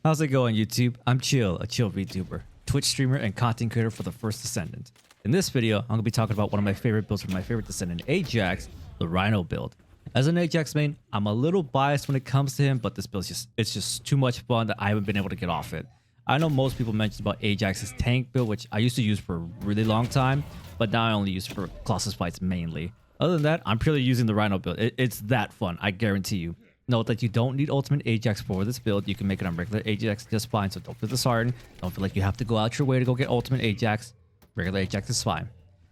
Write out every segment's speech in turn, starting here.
How's it going, YouTube? I'm Chill, a chill VTuber, Twitch streamer, and content creator for the first Descendant. In this video, I'm going to be talking about one of my favorite builds from my favorite Descendant, Ajax, the Rhino build. As an Ajax main, I'm a little biased when it comes to him, but this build it's just too much fun that I haven't been able to get off it. I know most people mentioned about Ajax's tank build, which I used to use for a really long time, but now I only use for Colossus fights mainly. Other than that, I'm purely using the Rhino build. It's that fun, I guarantee you. Note that you don't need Ultimate Ajax for this build. You can make it on regular Ajax just fine, so don't feel disheartened. Don't feel like you have to go out your way to go get Ultimate Ajax. Regular Ajax is fine.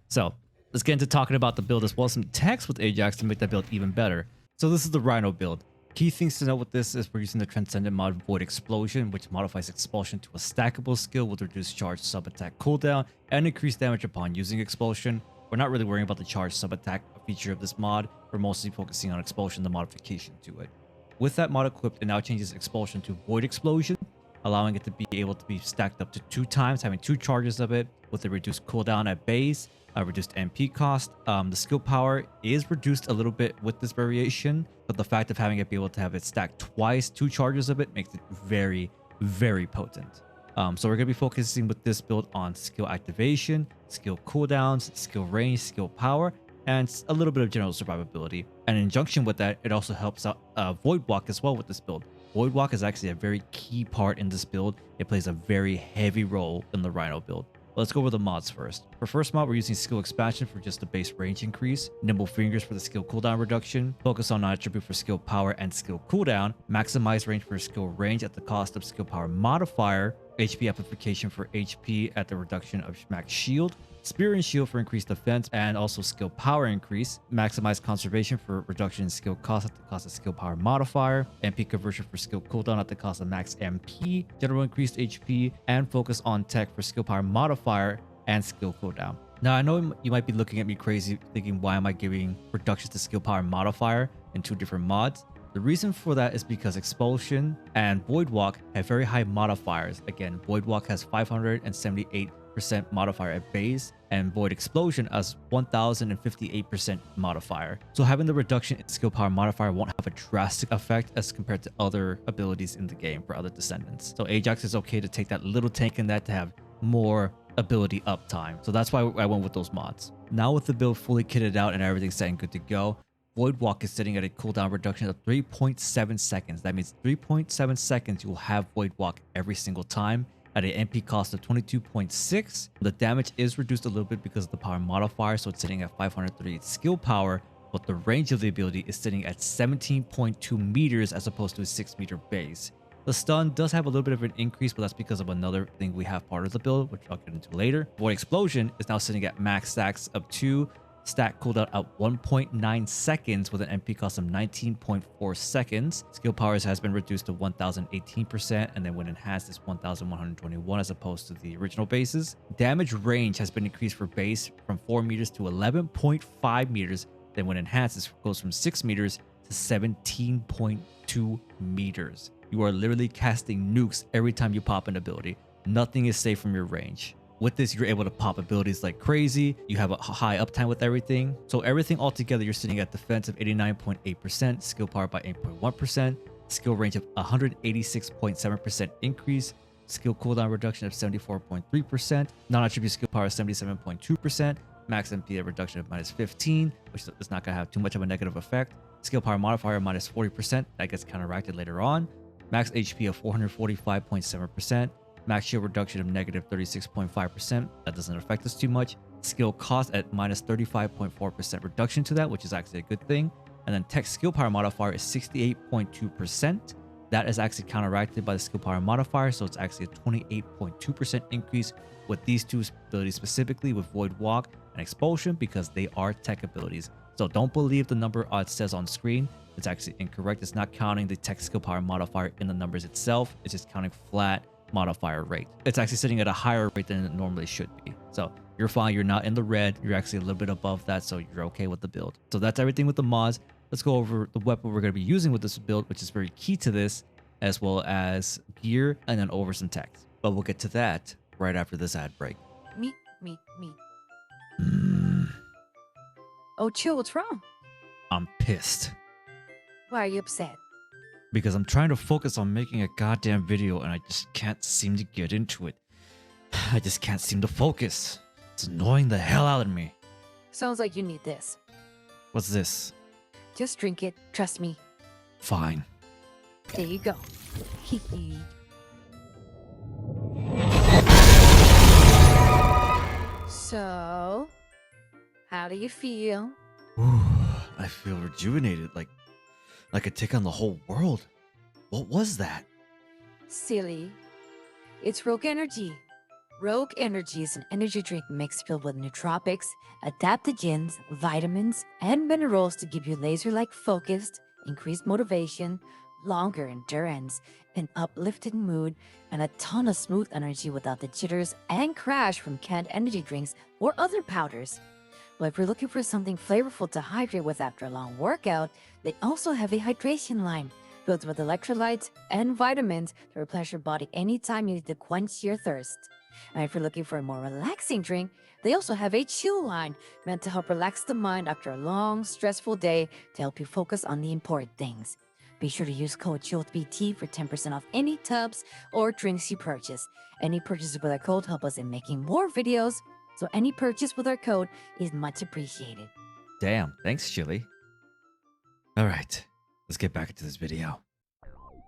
So, let's get into talking about the build as well as some text with Ajax to make that build even better. So this is the Rhino build. Key things to know with this is we're using the Descendant mod Void Explosion, which modifies Expulsion to a stackable skill with reduced charge sub-attack cooldown and increased damage upon using Expulsion. We're not really worrying about the charge sub-attack feature of this mod. We're mostly focusing on Expulsion, the modification to it. With that mod equipped, it now changes Expulsion to Void Explosion, allowing it to be able to be stacked up to 2 times, having 2 charges of it with a reduced cooldown at base, a reduced MP cost. The skill power is reduced a little bit with this variation, but the fact of having it be able to have it stacked twice, 2 charges of it, makes it very, very potent. So we're going to be focusing with this build on skill activation, skill cooldowns, skill range, skill power, and a little bit of general survivability. And in conjunction with that, it also helps out Void Walk as well with this build. Void Walk is actually a very key part in this build. It plays a very heavy role in the Rhino build. Let's go over the mods first. For first mod, we're using skill expansion for just the base range increase, nimble fingers for the skill cooldown reduction, focus on attribute for skill power and skill cooldown, maximize range for skill range at the cost of skill power modifier, HP amplification for HP at the reduction of max shield, spear and shield for increased defense and also skill power increase, maximize conservation for reduction in skill cost at the cost of skill power modifier, MP conversion for skill cooldown at the cost of max MP, general increased HP, and focus on tech for skill power modifier and skill cooldown. Now, I know you might be looking at me crazy thinking, why am I giving reductions to skill power modifier in 2 different mods? The reason for that is because Expulsion and Void Walk have very high modifiers. Again, Void Walk has 578% modifier at base, and Void Explosion has 1058% modifier. So having the reduction in skill power modifier won't have a drastic effect as compared to other abilities in the game for other Descendants. So Ajax is okay to take that little tank in that to have more ability uptime. So that's why I went with those mods. Now with the build fully kitted out and everything set and good to go, Void Walk is sitting at a cooldown reduction of 3.7 seconds. That means 3.7 seconds you will have Void Walk every single time at an MP cost of 22.6. The damage is reduced a little bit because of the power modifier, so it's sitting at 538 skill power, but the range of the ability is sitting at 17.2 meters as opposed to a 6-meter base. The stun does have a little bit of an increase, but that's because of another thing we have part of the build, which I'll get into later. Void Explosion is now sitting at max stacks of 2, stack cooldown at 1.9 seconds with an MP cost of 19.4 seconds. Skill powers has been reduced to 1018%, and then when enhanced is 1121 as opposed to the original bases. Damage range has been increased for base from 4 meters to 11.5 meters. Then when enhanced, it goes from 6 meters to 17.2 meters. You are literally casting nukes every time you pop an ability. Nothing is safe from your range. With this, you're able to pop abilities like crazy. You have a high uptime with everything. So everything altogether, you're sitting at defense of 89.8%, skill power by 8.1%, skill range of 186.7% increase, skill cooldown reduction of 74.3%, non-attribute skill power 77.2%, max MP reduction of -15, which is not going to have too much of a negative effect, skill power modifier -40%, that gets counteracted later on, max HP of 445.7%, max shield reduction of -36.5%. That doesn't affect us too much. Skill cost at -35.4% reduction to that, which is actually a good thing. And then tech skill power modifier is 68.2%. That is actually counteracted by the skill power modifier, so it's actually a 28.2% increase with these 2 abilities, specifically with Void Walk and Expulsion, because they are tech abilities. So don't believe the number it says on screen. It's actually incorrect. It's not counting the tech skill power modifier in the numbers itself. It's just counting flat modifier rate. It's actually sitting at a higher rate than it normally should be. So you're fine. You're not in the red. You're actually a little bit above that, so you're okay with the build. So that's everything with the mods. Let's go over the weapon we're going to be using with this build, which is very key to this, as well as gear, and then over some text. But we'll get to that right after this ad break. Me. Oh, Chill, what's wrong? I'm pissed. Why are you upset? because I'm trying to focus on making a goddamn video and I just can't seem to get into it. I just can't seem to focus. It's annoying the hell out of me. Sounds like you need this. What's this? Just drink it. Trust me. Fine. There you go. Hee. So, how do you feel? Ooh, I feel rejuvenated, like I could take on the whole world. What was that? Silly. It's Rogue Energy. Rogue Energy is an energy drink mix filled with nootropics, adaptogens, vitamins, and minerals to give you laser-like focused, increased motivation, longer endurance, an uplifted mood, and a ton of smooth energy without the jitters and crash from canned energy drinks or other powders. But if you're looking for something flavorful to hydrate with after a long workout, they also have a hydration line filled with electrolytes and vitamins to replenish your body anytime you need to quench your thirst. And if you're looking for a more relaxing drink, they also have a chill line meant to help relax the mind after a long, stressful day to help you focus on the important things. Be sure to use code CHILLEDBT for 10% off any tubs or drinks you purchase. Any purchases with our code help us in making more videos, so any purchase with our code is much appreciated. Damn, thanks, Chili. Alright, let's get back into this video.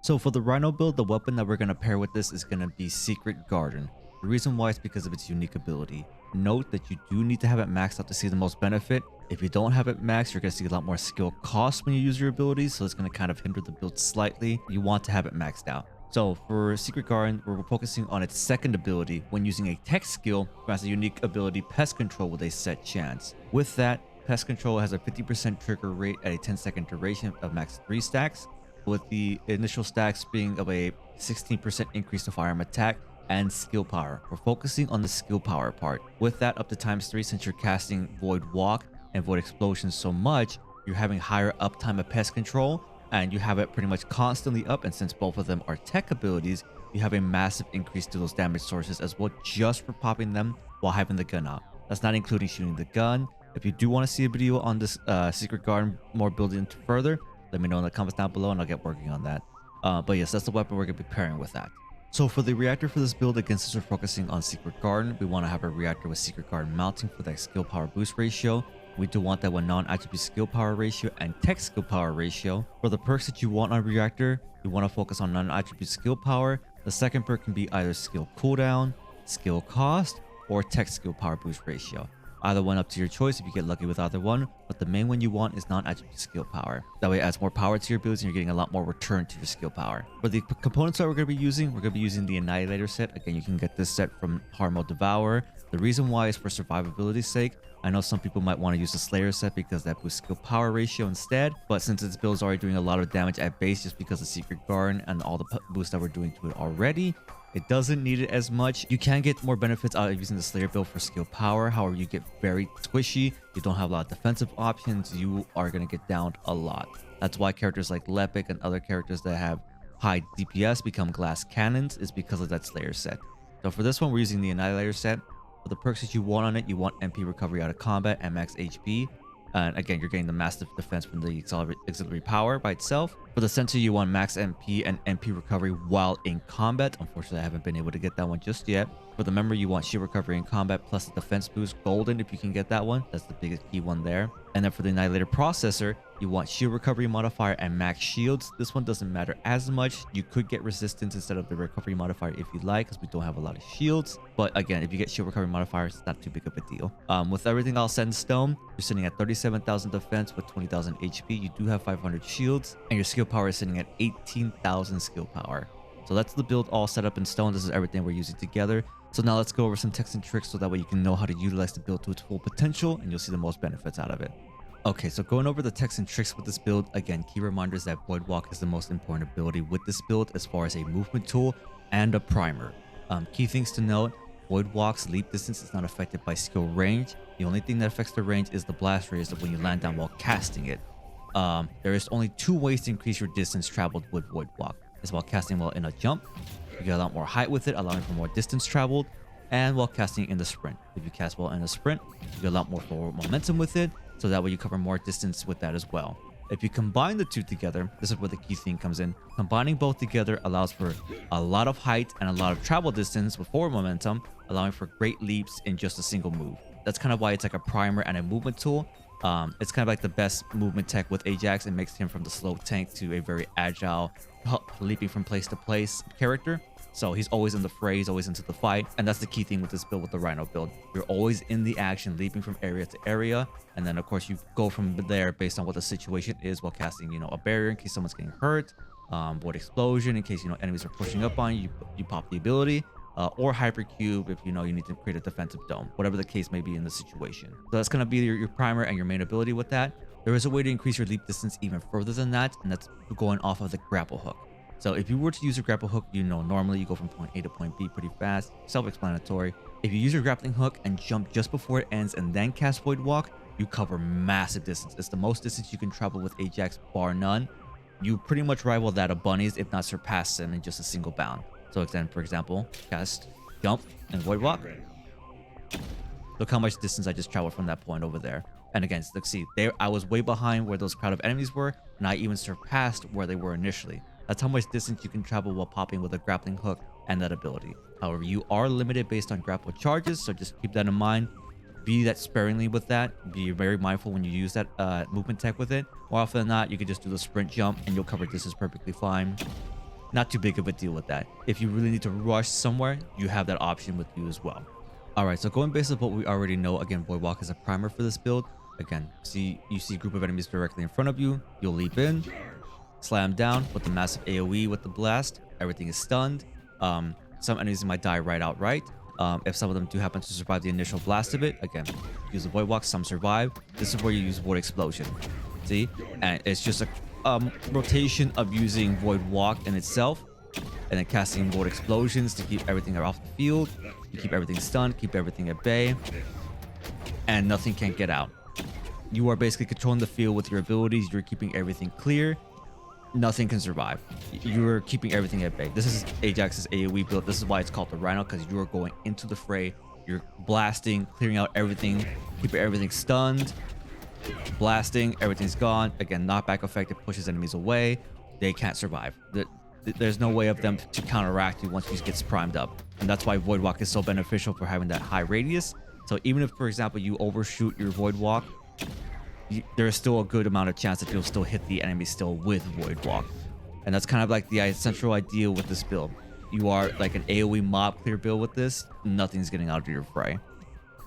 So for the Rhino build, the weapon that we're going to pair with this is going to be Secret Garden. The reason why is because of its unique ability. Note that you do need to have it maxed out to see the most benefit. If you don't have it maxed, you're going to see a lot more skill cost when you use your abilities, so it's going to kind of hinder the build slightly. You want to have it maxed out. So for Secret Garden, we're focusing on its second ability when using a tech skill, which has a unique ability, Pest Control, with a set chance. With that, Pest Control has a 50% trigger rate at a 10-second duration of max 3 stacks, with the initial stacks being of a 16% increase to firearm attack and skill power. We're focusing on the skill power part. With that, up to ×3, since you're casting Void Walk and Void Explosion so much, you're having higher uptime of Pest Control, and you have it pretty much constantly up, and since both of them are tech abilities, you have a massive increase to those damage sources as well, just for popping them while having the gun out. That's not including shooting the gun. If you do want to see a video on this Secret Garden, more building into further, let me know in the comments down below and I'll get working on that. But yes, that's the weapon we're going to be pairing with that. So for the reactor for this build, again, since we're focusing on Secret Garden, we want to have a reactor with Secret Garden mounting for that skill power boost ratio. We do want that with non-attribute skill power ratio and tech skill power ratio. For the perks that you want on reactor, you want to focus on non-attribute skill power. The second perk can be either skill cooldown, skill cost, or tech skill power boost ratio. Either one up to your choice if you get lucky with either one, but the main one you want is non-attribute skill power. That way it adds more power to your builds and you're getting a lot more return to your skill power. For the components that we're going to be using, we're going to be using the Annihilator set. Again, you can get this set from Hard Mode Devourer. The reason why is for survivability's sake. I know some people might want to use the Slayer set because that boosts skill power ratio instead, but since this build is already doing a lot of damage at base just because of Secret Garden and all the boosts that we're doing to it already, it doesn't need it as much. You can get more benefits out of using the Slayer build for skill power. However, you get very squishy. You don't have a lot of defensive options. You are going to get downed a lot. That's why characters like Lepic and other characters that have high DPS become glass cannons, is because of that Slayer set. So for this one, we're using the Annihilator set. For the perks that you want on it, you want MP recovery out of combat and max HP. And again, you're getting the massive defense from the auxiliary power by itself. For the center, you want max MP and MP recovery while in combat. Unfortunately, I haven't been able to get that one just yet. For the memory, you want shield recovery in combat plus the defense boost golden if you can get that one. That's the biggest key one there. And then for the Annihilator processor, you want shield recovery modifier and max shields. This one doesn't matter as much. You could get resistance instead of the recovery modifier if you like, because we don't have a lot of shields. But again, if you get shield recovery modifier, it's not too big of a deal. With everything all set in stone, you're sitting at 37,000 defense with 20,000 HP. You do have 500 shields, and your skill power is sitting at 18,000 skill power. So that's the build all set up in stone. This is everything we're using together. So now let's go over some tips and tricks so that way you can know how to utilize the build to its full potential and you'll see the most benefits out of it. Okay, so going over the tips and tricks with this build, again, key reminders that Void Walk is the most important ability with this build as far as a movement tool and a primer. Key things to note, Void Walk's leap distance is not affected by skill range. The only thing that affects the range is the blast radius of when you land down while casting it. There is only 2 ways to increase your distance traveled with Void Walk. It's while casting while in a jump. You get a lot more height with it, allowing for more distance traveled, and while casting in the sprint. If you cast while in a sprint, you get a lot more forward momentum with it, so that way you cover more distance with that as well. If you combine the two together, this is where the key thing comes in. Combining both together allows for a lot of height and a lot of travel distance with forward momentum, allowing for great leaps in just a single move. That's kind of why it's like a primer and a movement tool. It's kind of like the best movement tech with Ajax. It makes him from the slow tank to a very agile, leaping from place to place character. So he's always in the fray, he's always into the fight. And that's the key thing with this build, with the Rhino build. You're always in the action, leaping from area to area. And then, of course, you go from there based on what the situation is while casting, you know, a barrier in case someone's getting hurt. Void explosion in case, you know, enemies are pushing up on you. You pop the ability. Or hypercube if you know you need to create a defensive dome, whatever the case may be in the situation. So that's going to be your primer and your main ability with that. There is a way to increase your leap distance even further than that, and that's going off of the grapple hook. So if you were to use a grapple hook, you know, normally you go from point A to point B pretty fast, self-explanatory. If you use your grappling hook and jump just before it ends and then cast Void Walk, you cover massive distance. It's the most distance you can travel with Ajax, bar none. You pretty much rival that of Bunny's, if not surpass them in just a single bound. So then, for example, cast, jump, and Void Walk. Look how much distance I just traveled from that point over there. And again, look, see, there I was way behind where those crowd of enemies were, and I even surpassed where they were initially. That's how much distance you can travel while popping with a grappling hook and that ability. However, you are limited based on grapple charges, so just keep that in mind. Be that sparingly with that. Be very mindful when you use that movement tech with it. More often than not, you can just do the sprint jump and you'll cover distance perfectly fine. Not too big of a deal with that. If you really need to rush somewhere, you have that option with you as well. All right, so going based on what we already know, again, Void Walk is a primer for this build. Again, you see a group of enemies directly in front of you. You'll leap in, slam down with the massive AoE with the blast. Everything is stunned. Some enemies might die right outright. If some of them do happen to survive the initial blast of it, again, use the Void Walk, some survive. This is where you use Void Explosion. See? And it's just a rotation of using Void Walk in itself, and then casting Void Explosions to keep everything off the field. You keep everything stunned, keep everything at bay, and nothing can get out. You are basically controlling the field with your abilities. You're keeping everything clear. Nothing can survive. You're keeping everything at bay. This is Ajax's AoE build. This is why it's called the Rhino, because you are going into the fray. You're blasting, clearing out everything, keeping everything stunned. Blasting, everything's gone. Again, knockback effect, it pushes enemies away. They can't survive. There's no way of them to counteract you once you get primed up. And that's why Void Walk is so beneficial for having that high radius. So even if, for example, you overshoot your Void Walk, there's still a good amount of chance that you'll still hit the enemy still with Void Walk. And that's kind of like the central idea with this build. You are like an AoE mob clear build with this. Nothing's getting out of your fray.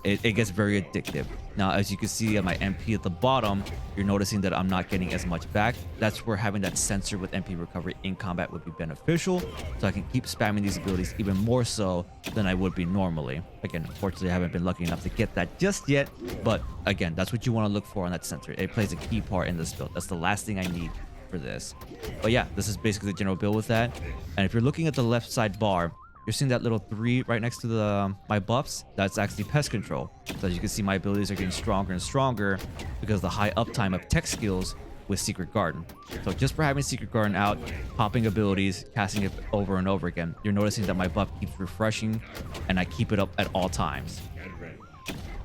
It gets very addictive. Now, as you can see at my MP at the bottom, you're noticing that I'm not getting as much back. That's where having that sensor with MP recovery in combat would be beneficial. So I can keep spamming these abilities even more so than I would be normally. Again, unfortunately, I haven't been lucky enough to get that just yet. But again, that's what you want to look for on that sensor. It plays a key part in this build. That's the last thing I need for this. But yeah, this is basically the general build with that. And if you're looking at the left side bar, you're seeing that little 3 right next to my buffs. That's actually pest control. So as you can see, my abilities are getting stronger and stronger because of the high uptime of tech skills with Secret Garden. So just for having Secret Garden out, popping abilities, casting it over and over again, you're noticing that my buff keeps refreshing and I keep it up at all times.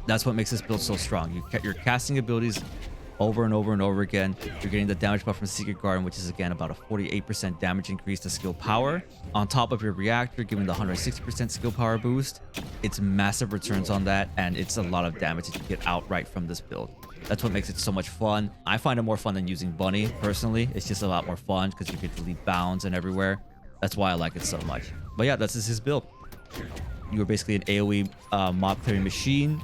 That's what makes this build so strong. You're casting abilities over and over and over again. You're getting the damage buff from Secret Garden, which is again about a 48% damage increase to skill power. On top of your Reactor, giving the 160% skill power boost. It's massive returns on that, and it's a lot of damage that you get outright from this build. That's what makes it so much fun. I find it more fun than using Bunny, personally. It's just a lot more fun because you get to leave bounds and everywhere. That's why I like it so much. But yeah, that's just his build. You are basically an AoE mob clearing machine.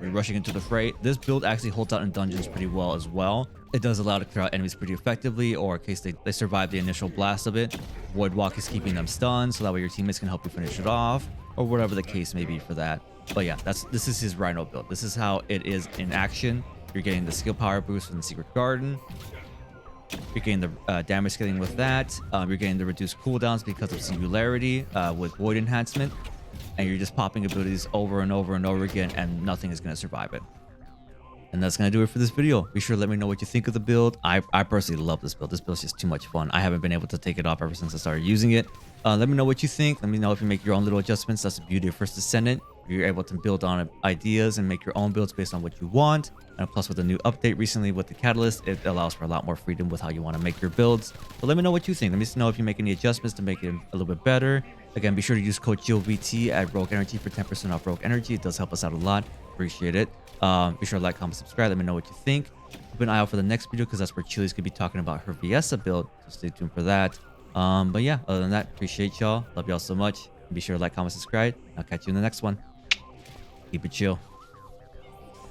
You're rushing into the fray. This build actually holds out in dungeons pretty well as well. It does allow to clear out enemies pretty effectively, or in case they survive the initial blast of it. Void Walk is keeping them stunned, so that way your teammates can help you finish it off, or whatever the case may be for that. But yeah, this is his Rhino build. This is how it is in action. You're getting the skill power boost from the Secret Garden. You're getting the damage scaling with that. You're getting the reduced cooldowns because of Singularity with Void Enhancement. And you're just popping abilities over and over and over again, and nothing is going to survive it. And that's going to do it for this video. Be sure to let me know what you think of the build. I personally love this build. This build is just too much fun. I haven't been able to take it off ever since I started using it. Let me know what you think. Let me know if you make your own little adjustments. That's the beauty of First Descendant. You're able to build on ideas and make your own builds based on what you want. And plus, with the new update recently with the catalyst, it allows for a lot more freedom with how you want to make your builds. But let me know what you think. Let me know if you make any adjustments to make it a little bit better. Again, be sure to use code GOVT at Rogue Energy for 10% off Rogue Energy. It does help us out a lot. Appreciate it. Be sure to like, comment, subscribe. Let me know what you think. Keep an eye out for the next video because that's where Chili's gonna be talking about her Viesa build. So stay tuned for that. But yeah, other than that, appreciate y'all. Love y'all so much. Be sure to like, comment, subscribe. I'll catch you in the next one. Keep it chill.